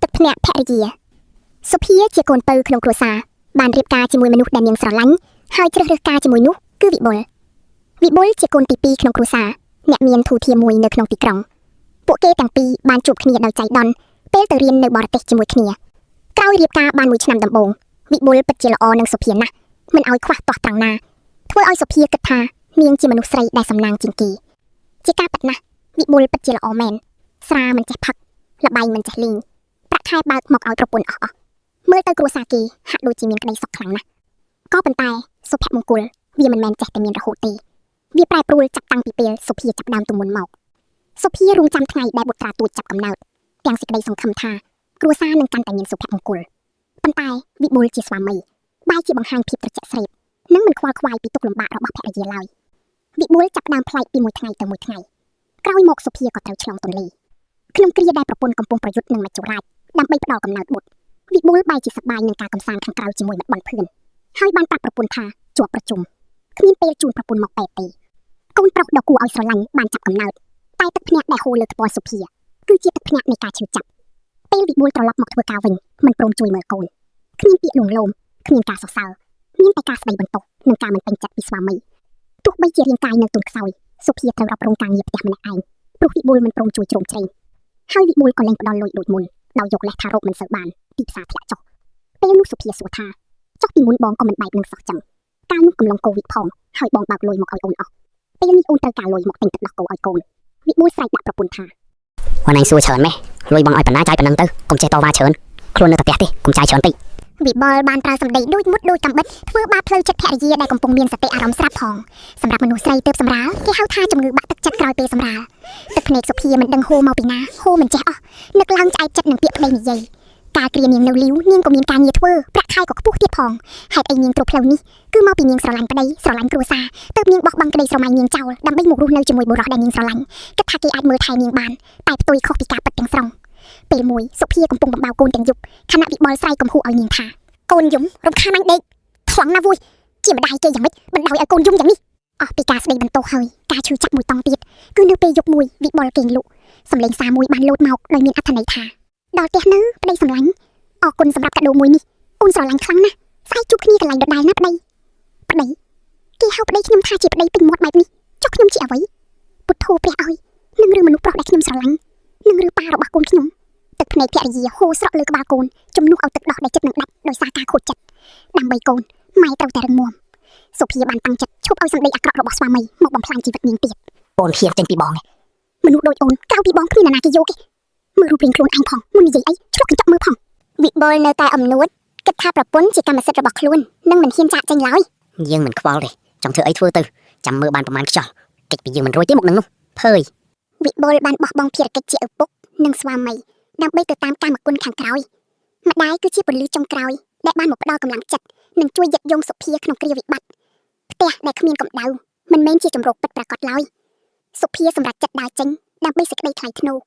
ទឹកភ្នាក់ភរិយាសុភាជាកូនពៅក្នុងគ្រួសារបានរៀបការជាមួយមនុស្សដែលនាងស្រឡាញ់ហើយជ្រើសរើសការជាមួយនោះគឺវិបុលជាកូនទី2ក្នុងគ្រួសារអ្នកមានធូរធារមួយនៅក្នុងទីក្រុងពួកគេទាំងពីរបានជួបគ្នាដោយចៃដន្យពេលទៅរៀននៅបរទេសជាមួយគ្នាក្រោយរៀបការបាន1ឆ្នាំដំបូងវិបុលពិតជាល្អនឹងសុភាណាស់មិនឲ្យខ្វះទាស់ត្រង់ណាធ្វើឲ្យសុភាគិតថានាងជាមនុស្សស្រីដែលសំណាងជាងគេជាការពិតណាស់វិបុលពិតជាល្អមែនស្រាមិនចេះផឹកល្បែងមិនចេះលេងប្រាក់ខែបើកមកឲ្យប្រពន្ធអស់មើលទៅគ្រួសារគេហាក់ដូចជាមានក្តីសុខខ្លាំងណាស់ក៏ប៉ុន្តែសុភមង្គលវាមិនមែនចេះតែមានរហូតទេវាប្រែប្រួលចាប់តាំងពីពេលសុភាចាប់ដើមទៅមុនមកសុភារងចាំថ្ងៃដែលបុត្រាទូចចាប់កំណើតទាំងសេចក្តីសង្ឃឹមថាគ្រួសារនឹងកាន់តែមានសុភមង្គលប៉ុន្តែវិបុលជាស្វាមីបែរជាបង្ហាញភាពត្រជាក់ស្រេបនិងមិនខ្វល់ខ្វាយពីទុក្ខលំបាករបស់ភរិយាឡើយវិបុលចាប់ដើមប្លែកពីមួយថ្ងៃទៅមួយថ្ងៃក្រោយមកសុភាក៏ត្រូវឆ្លងទន្លេក្នុងគ្រាដែលប្រពន្ធកំពុងប្រយុទ្ធនឹងមច្ចុរាជដើម្បីផ្ដល់កំណើតបុត្រវិបុលបែរជាសប្បាយនឹងការកម្សាន្តខាងក្រៅជាមួយមិត្តបងភឿនហើយបានប្រាប់ប្រពន្ធថាជាប់ប្រជុំគ្មានពេលជូនប្រពន្ធមកពេទ្យទេកូនប្រុសដ៏គួរឲ្យស្រឡាញ់បានចាប់កំណើតតែទឹកភ្នែកដែលហូរលើថ្ពាល់សុភាគឺជាទឹកភ្នែកនៃការឈឺចាប់ពេលវិបុលត្រឡប់មកធ្វើការវិញមិនព្រមជួយមើលកូនគ្មានពាក្យលួងលោមគ្មានការសរសើរមានតែការស្ដីបន្ទោសនិងការមិនពេញចិត្តពីស្វាមីទោះបីជារាងកាយនៅទន់ខ្សោយសុភាត្រូវរ៉ាប់រងការងារផ្ទះម្នាក់ឯងព្រោះវិបុលមិនព្រមជួយជ្រោមជ្រែងហើយវិបុលក៏លែងផ្ដល់លុយដូចមុនដោយយកលេសថារកមិនសូវបានទីផ្សារធ្លាក់ចុះពេលនោះសុភាសួរថាចុះពីមុនបងក៏មិនបែកនឹងសោះចឹងកាលនោះកំឡុងកូវីដផងហើយបងបើកលុយមកឲ្យអូនអស់ពេលនេះអូនត្រូវការលុយមកទិញទឹកដោះគោឲ្យកូនវិបុលស្រែកដាក់ប្រពន្ធថាអូនឯងសួរច្រើនម៉េះលុយបងឲ្យប៉ុណ្ណាចាយប៉ុណ្ណឹងទៅកុំចេះតវ៉ាច្រើនខ្លួននៅតែផ្ទះទេកុំចាយច្រើនពេកវិបុលបានប្រើសម្ដីដូចមុតដូចកំបិតធ្វើបាបផ្លូវចិត្តភរិយាដែលកំពុងមានសតិអារម្មណ៍ស្រាប់ផងសម្រាប់មនុស្សស្រីទើបសម្រាលគេហៅថាជំងឺបាក់ទឹកចិត្តក្រោយពេលសម្រាលទឹកភ្នែកសុភាមិនដឹងហូរមកពីណាហូរមិនចេះអស់នឹកឡើងឆ្អែតចិត្តនឹងពាក្យប្តីនិយាយការគ្រានាងនៅលីវនាងក៏មានការងារធ្វើប្រាក់ខែក៏ខ្ពស់ទៀតផងហេតុអីនាងត្រូវផ្លូវនេះគឺមកពីនាងស្រឡាញ់ប្តីស្រឡាញ់គ្រួសារទើបនាងបោះបង់ក្តីស្រមៃនាងចោលដើម្បីមករស់នៅជាមួយបុរសដែលនាងស្រឡាញ់គិតថាគេអាចមើលថែនាងបានតែផ្ទុយខុសពីការពិតទាំងស្រុងពេលមួយសុភាកំពុងបំបៅកូនទាំងយប់ខណៈវិបុលស្រែកកំហុសឲ្យនាងថាកូនយំរំខានអញដេកថ្លង់ណាវួយជាម្ដាយគេយ៉ាងម៉េចបណ្ដោយឲ្យកូនយំយ៉ាងនេះអស់ពីការស្ដីបន្ទោសហើយការឈឺចាប់មួយតង់ទៀតគឺនៅពេលយប់មួយវិបុលគេងលក់សម្លេងសារមួយបានលោតមកដោយមានអត្ថន័យថាដល់ផ្ទះនៅប្តីសម្លាញ់អរគុណសម្រាប់កាដូមួយនេះអូនស្រឡាញ់ខ្លាំងណាស់ស្អែកជួបគ្នាកន្លែងដដែលណាប្តីគេហៅប្តីខ្ញុំថាជាប្តីពេញមាត់បែបនេះចុះខ្ញុំជាអ្វីពុទ្ធោព្រះឲ្យនឹងឬមនុស្សប្រុសដែលខ្ញុំស្រឡាញ់នឹងឬប៉ារបស់កូនខ្ញុំទឹកភ្នែកភរិយាហូរស្រក់លើក្បាលកូនជំនួសឲ្យទឹកដោះដែលចិត្តនឹងដាច់ដោយសារការខូចចិត្តដើម្បីកូនម៉ែត្រូវតែរឹងមាំសុភាបានតាំងចិត្តឈប់ឲ្យសម្ដីអាក្រក់របស់ស្វាមីមកបំផ្លាញជីវិតនាងទៀតអូនហ៊ានចេញពីបងនេះមនុស្សដូចអូនក្រៅពីបងគ្មានអ្នកណាគេយកទេមើលរូបរាងខ្លួនឯងផងមុននិយាយអីឆ្លុះកញ្ចក់មើលផងវិបុលនៅតែអំនួតគិតថាប្រពន្ធជាកម្មសិទ្ធិរបស់ខ្លួននឹងមិនហ៊ានចាកចេញឡើយយើងមិនខ្វល់ទេចង់ធ្វើអីធ្វើទៅចាំមើលបានប្រមាណខ្ចោះកិច្ចពីយើងមិនរួចទេមុខនឹងនោះភើយវិបុលបានបោះបង់ភារកិច្ចជាឪពុកនិងស្វាមីដើម្បីទៅតាមកាមគុណខាងក្រោយម្ដាយគឺជាពលិចុងក្រោយដែលបានមកផ្ដល់កម្លាំងចិត្តនិងជួយយឹតយងសុភាក្នុងគ្រាវិបត្តិផ្ទះដែលគ្មានកម្ដៅមិនមែនជាចម្រោកពិតប្រាកដឡើយសុភាសម្រាប់ចិត្តដើរចេញដើម្បីសេចក្តីថ្លៃថ្នូរ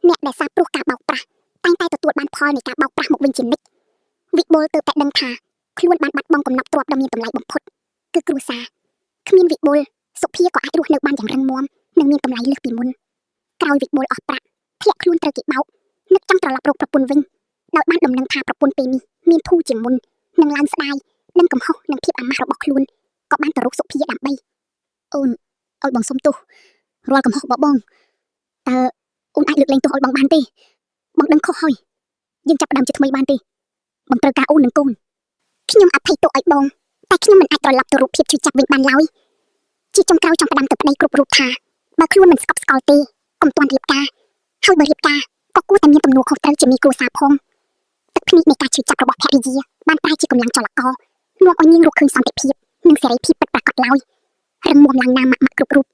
អ្នកដែលសាបព្រោះការបោកប្រាស់តែងតែទទួលបានផលនៃការបោកប្រាស់មកវិញជានិច្ចវិបុលទើបតែដឹងថាខ្លួនបានបាត់បង់កំណត់ទ្រព្យដ៏មានតម្លៃបំផុតគឺគ្រួសារគ្មានវិបុលសុភាក៏អាចរស់នៅបានយ៉ាងរឹងមាំនិងមានកម្លាំងលើសពីមុនក្រោយវិបុលអស់ប្រាក់ធ្លាក់ខ្លួនត្រូវគេបោកនឹកចង់ត្រឡប់រកប្រពន្ធវិញដោយបានដំណឹងថាប្រពន្ធពេលនេះមានធូរជាងមុននឹងឡើងស្ដាយដឹងកំហុសនិងភាពអាម៉ាស់របស់ខ្លួនក៏បានទៅរកសុភាដើម្បីអូនឲ្យបងសុំទោសរាល់កំហុសរបស់បងតើអូនអាចលើកលែងទោសឲ្យបងបានទេបងដឹងខុសហើយយើងចាប់ផ្ដើមជាថ្មីបានទេបងត្រូវការអូននិងកូនខ្ញុំអភ័យទោសឲ្យបងតែខ្ញុំមិនអាចត្រឡប់ទៅរូបភាពឈឺចាប់វិញបានឡើយជាចុងក្រោយចង់ផ្ដាំទៅប្តីគ្រប់រូបថាបើខ្លួនមិនស្កប់ស្កល់ទេកុំទាន់រៀបការហើយបើរៀបការក៏គួរតែមានទំនួលខុសត្រូវជាមួយគ្រួសារផងទឹកភ្នែកនៃការឈឺចាប់របស់ភរិយាបានប្រែជាកម្លាំងចលករនាំឲ្យនាងរកឃើញសន្តិភាពនិងសេរីភាពពិតប្រាកដឡើយរឹងមាំឡើងណាម៉ាក់គ្រប់រូប